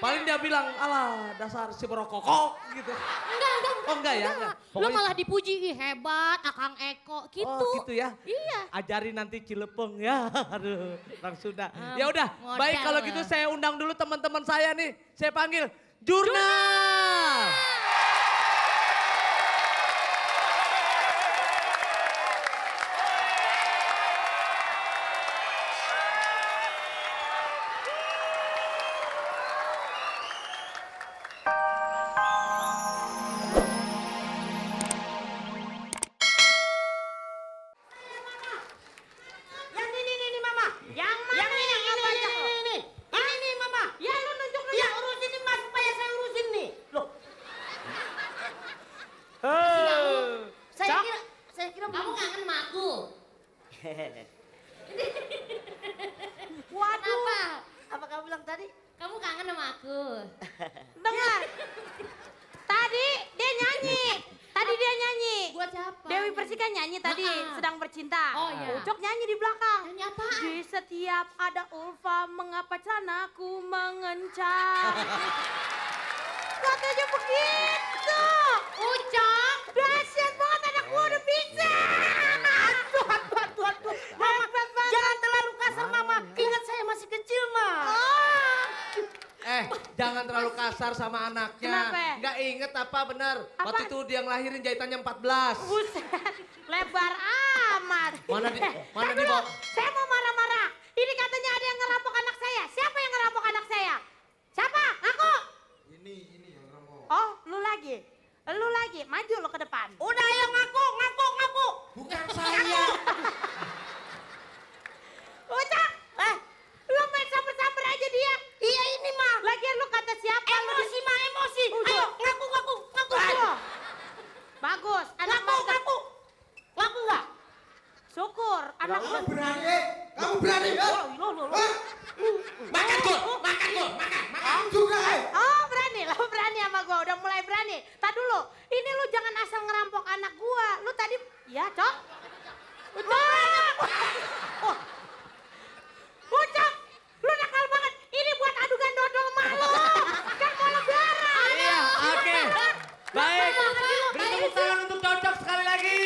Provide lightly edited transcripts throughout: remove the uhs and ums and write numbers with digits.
Paling dia bilang, alah dasar si berokokok gitu. Enggak. Oh enggak ya? Enggak. Lo malah dipuji, ih hebat Akang Eko gitu. Oh gitu ya? Iya. Ajarin nanti Cilepeng ya. Aduh, orang Sunda. Ya udah, modal baik kalau lah. gitu saya undang dulu teman-teman saya nih. Saya panggil Jurnal. Yang ini mama. Yang mana? Yang ini. Ini nih mama. Ya lu nunjuk. Ya urusin nih mas supaya saya urusin nih. Loh. Saya kira Kamu kangen sama aku? Waduh. Apa? Apa kamu bilang tadi? Kamu kangen sama aku? Dengar. Tadi dia nyanyi. Buat siapa? Dewi Persika nyanyi tadi sedang bercinta. Oh, iya. Ucok nyanyi di belakang. Nyanyi apaan? Di setiap ada Ulfa mengapa celanaku mengencang. Katanya begitu. Ucok! Dahsyat banget anak gua udah bisa. Aduh. Mama, jangan terlalu kasar mama. Ingat saya masih kecil mah. Jangan terlalu kasar sama anaknya. Kenapa? Nggak inget apa benar. Apa? Waktu itu dia ngelahirin jahitannya 14. Buset, lebar amat. Mana di Dulu, bawah? saya mau marah-marah. Ini katanya ada yang ngerampok anak saya. Siapa yang ngerampok anak saya? Siapa? Aku. Ini yang ngerampok. Oh, lu lagi. Lu lagi, maju lo ke depan. Udah ayo ngaku. Bukan saya. Ucap, lu main samper-samper aja dia. Iya ini mah. Lagian lu kata siapa? Emosi mah emosi. Ayo ngaku. Ayo. Bagus, anak ngaku. Ngaku nggak? Syukur, anak Kamu gua. berani ya? Lo. Makan gua. Kamu juga Oh berani sama gua, udah mulai berani. Tak dulu, ini lu jangan asal ngerampok anak gua. Lu tadi, ya cok. Ucap, lu nakal banget. Ini buat adugan dodol malu. Kan mau lebaran. Iya, oke. Baik. Beri tepuk tangan untuk Cocok sekali lagi.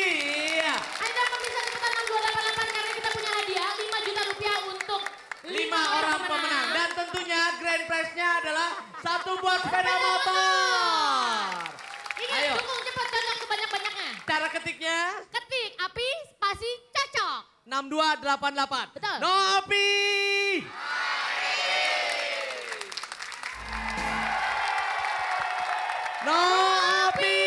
Iya. Anda pemirsa Liputan 6288 karena kita punya hadiah 5 juta rupiah untuk 5 orang pemenang. Dan tentunya grand prize-nya adalah 1 buah sepeda motor. Ingat, Ayo. dukung cepat Cocok sebanyak-banyaknya. Cara ketiknya Ketik api spasi Cocok. 6288. Betul. Nopi. Nopi.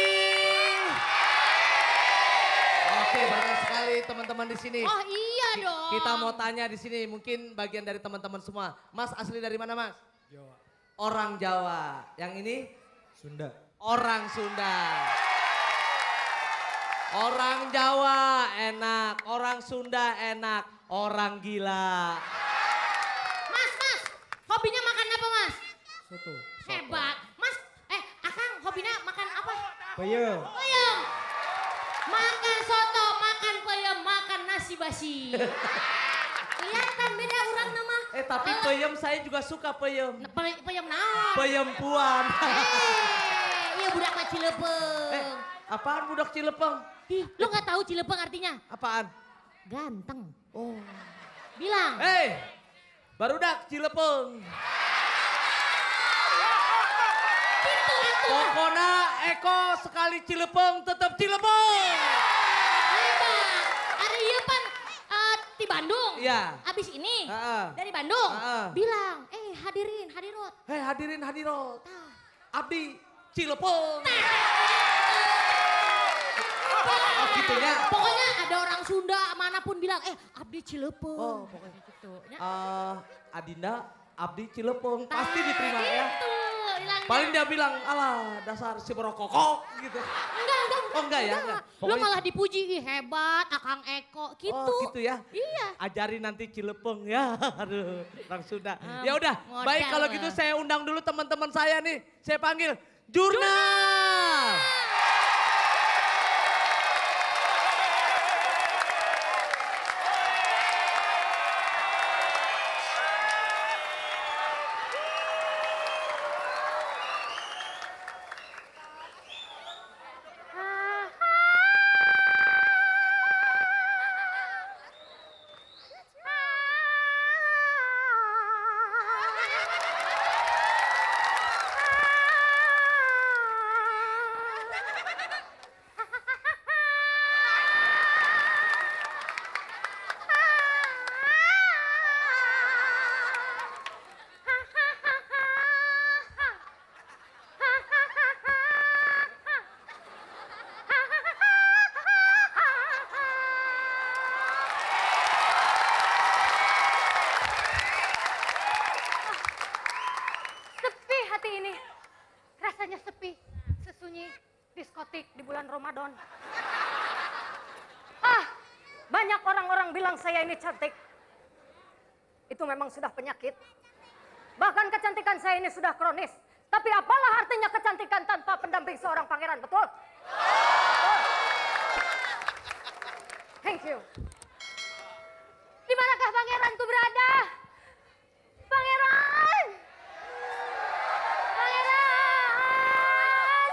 Oke, banyak sekali teman-teman di sini. Oh iya dong. Kita mau tanya di sini, mungkin bagian dari teman-teman semua. Mas asli dari mana, Mas? Jawa. Orang Jawa. Yang ini? Sunda. Orang Sunda. Orang Jawa enak, orang Sunda enak, orang gila. Mas, hobinya makan apa mas? Soto. Hebat. Mas, Akang hobinya makan apa? Peyem. Peyem. Makan soto, makan peyem, makan nasi basi. Kelihatan beda orang nama. Tapi peyem saya juga suka peyem. Peyem naon? Peyempuan. Iya budak mah Cilepeng. Apaan budak Cilepeng? Ih, lu gak tahu Cilepeng artinya? Apaan? Ganteng. Oh. Bilang. Barudak Cilepeng. Itu. Pokoknya Eko sekali Cilepeng tetap Cilepeng. Hebat. Hari iya pan di Bandung. Iya. Abis ini Heeh. dari Bandung. Heeh. Bilang, hadirin, hadirot. Hadirin hadirot. Tah. Abdi Cilepeng. Oh gitu ya? Pokoknya ada orang Sunda manapun bilang, abdi Cilepeng. Oh, pokoknya. Gitu. Ya. Adinda, Abdi Cilepeng. Pasti diterima ya. Itu, hilangnya. Paling dia bilang, alah dasar si berokokok gitu. Enggak. Oh enggak ya? Enggak. Lo malah dipuji, ih hebat Akang Eko gitu. Oh gitu ya? Iya. Ajarin nanti Cilepeng ya. Aduh, orang Sunda. Ya udah, modal baik kalau lah. gitu saya undang dulu teman-teman saya nih. Saya panggil Jurnal. Ramadan. Ah, banyak orang-orang bilang saya ini cantik. Itu memang sudah penyakit. Bahkan kecantikan saya ini sudah kronis. Tapi apalah artinya kecantikan tanpa pendamping seorang pangeran, betul? Thank you. Di manakah pangeranku berada? Pangeran! Pangeran! Pangeran!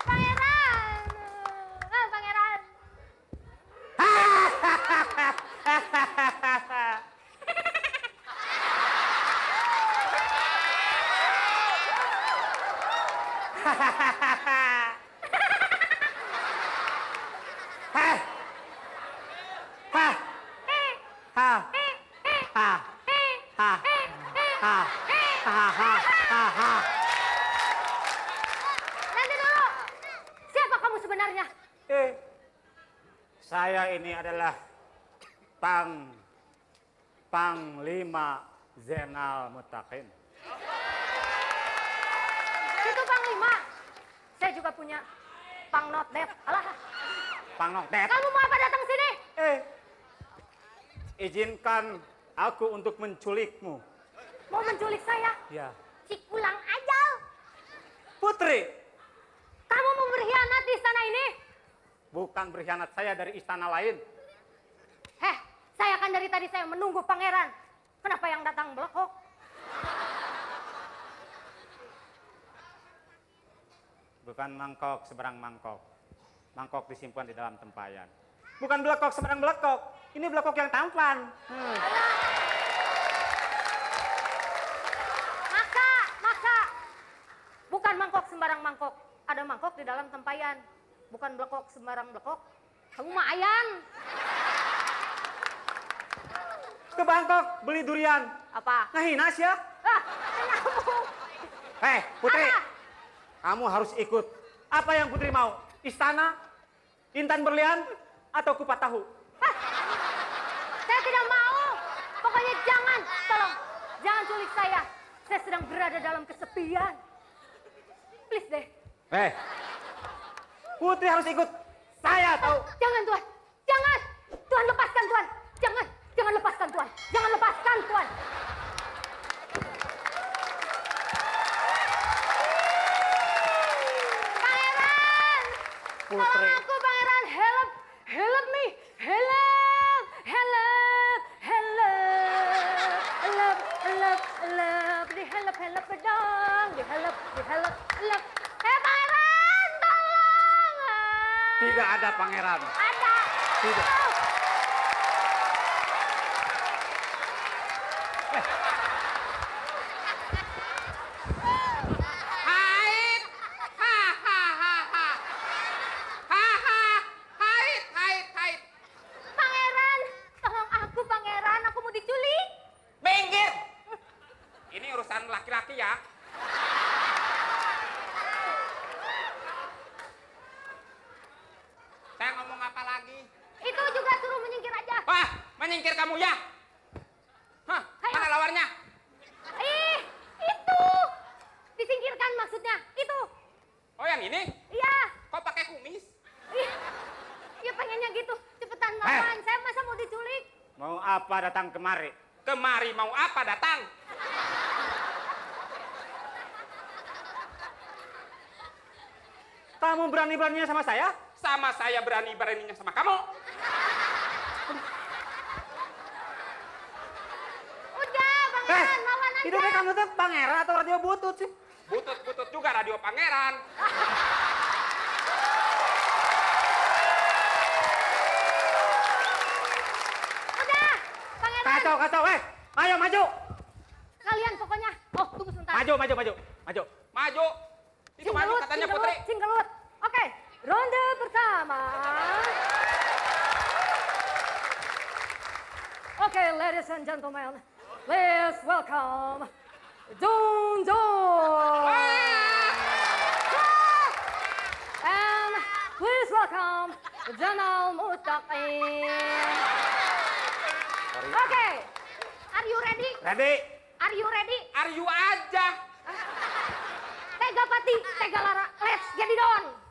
Pangeran! Pangeran! Nanti dulu. Siapa kamu sebenarnya? Saya ini adalah Panglima Zainal Mutakin. Itu Panglima. Saya juga punya Pangnotdet. Alah, Pangnotdet. kamu mau apa datang sini? Izinkan aku untuk menculikmu. Mau menculik saya? Ya. Si kulang ajal. Putri, Kamu mau berkhianat di istana ini? bukan berkhianat saya dari istana lain. Heh, saya kan dari tadi saya menunggu pangeran. Kenapa yang datang belokok? Bukan mangkok seberang mangkok. Mangkok disimpan di dalam tempayan. Bukan belekok seberang belekok. Ini belekok yang tampan. Maksa. Bukan mangkok sembarang mangkok. Ada mangkok di dalam tempayan. Bukan belekok sembarang belekok. Kamu mah ayan. Ke Bangkok beli durian. Apa? Ngahinas ya? Ah, nyambung. Putri. Apa? Kamu harus ikut. Apa yang Putri mau? Istana? Intan berlian? Atau kupat tahu? Saya tidak mau. Pokoknya jangan. Tolong. Jangan culik saya. Saya sedang berada dalam kesepian. Please deh. Putri harus ikut. Saya tahu. Jangan Tuhan. Jangan. Tuhan lepaskan Tuhan. Jangan. Jangan lepaskan Tuhan. Jangan lepaskan Tuhan. Pangeran. Putri. Tolong aku Pangeran. Help. Help me. Help. Help. Help. Help. Help dong. Help. Pangeran. Tolong. Tidak ada pangeran. Ada. Tidak. Haid. Haid. Pangeran, tolong aku Pangeran, aku mau diculik. Minggir. Ini urusan laki-laki ya. Saya ngomong apa lagi? Itu juga suruh menyingkir aja. Wah, menyingkir kamu ya. Hah, Ayo. mana lawannya? Ih, itu. Disingkirkan maksudnya, itu. Oh, yang ini? Iya. Kok pakai kumis? Ih, ya pengennya gitu. Cepetan lawan, saya masa mau diculik. Mau apa datang kemari? Kemari mau apa datang? Kamu berani-beraninya sama saya? Sama saya berani-beraninya sama kamu. Udah, Pangeran, lawan aja. Hidupnya kamu tuh pangeran atau radio butut sih? Butut-butut juga radio pangeran. Udah, Pangeran. Kacau. Ayo maju. Kalian pokoknya. Oh, tunggu sebentar. Maju. Maju. Itu maju katanya Putri. Cinggelut. Oke, ronde pertama. Oke, ladies and gentlemen, please welcome Dung Dung. And please welcome Zainal Mutakin. Oke. Are you ready? Ready? Are you ready? Are you aja. Tega Pati, Tega Lara, let's get it on.